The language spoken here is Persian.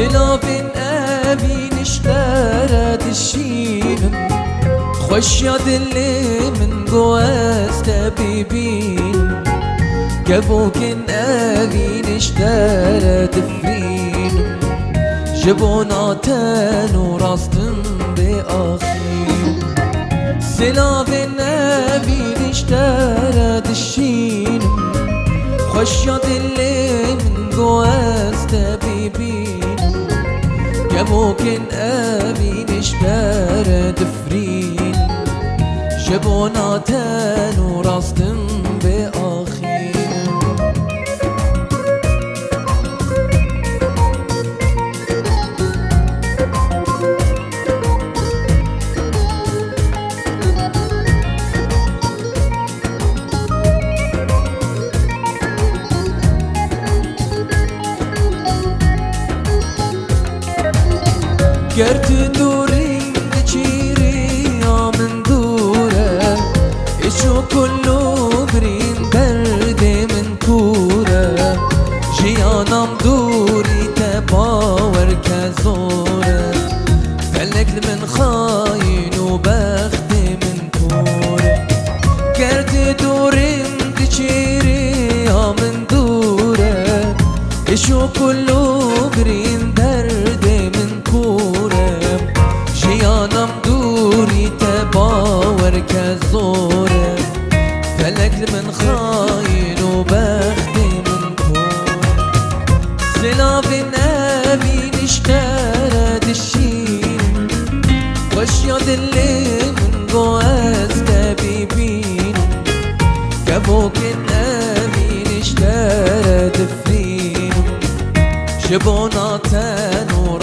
سلافين أبين اشترت الشينم خوش يا دلي من قواس تبيبين قبوكن أبين اشترت فرين جبوناتن وراستن بآخين سلافين أبين اشترت الشينم خوش يا دلي من قواس تبيبين قبوكن أبين اشترت فرين جبوناتن وراستن بآخين گرت دورین دچیری یا من دوره ایشو کلو برین برد من کوره جیانم دوری تباور که زوره فلک من خاین و بخت من کوره گرت دورین دچیری یا من دوره ایشو کلو برین برد من کوره جیانم دوری تباور که زوره فلک من خاین و بخت من کوره سلاف نبین اشترت الشین خوش یا دلی من قواس تبیبین قبوکن نبین اشترت فرین جبوناتن و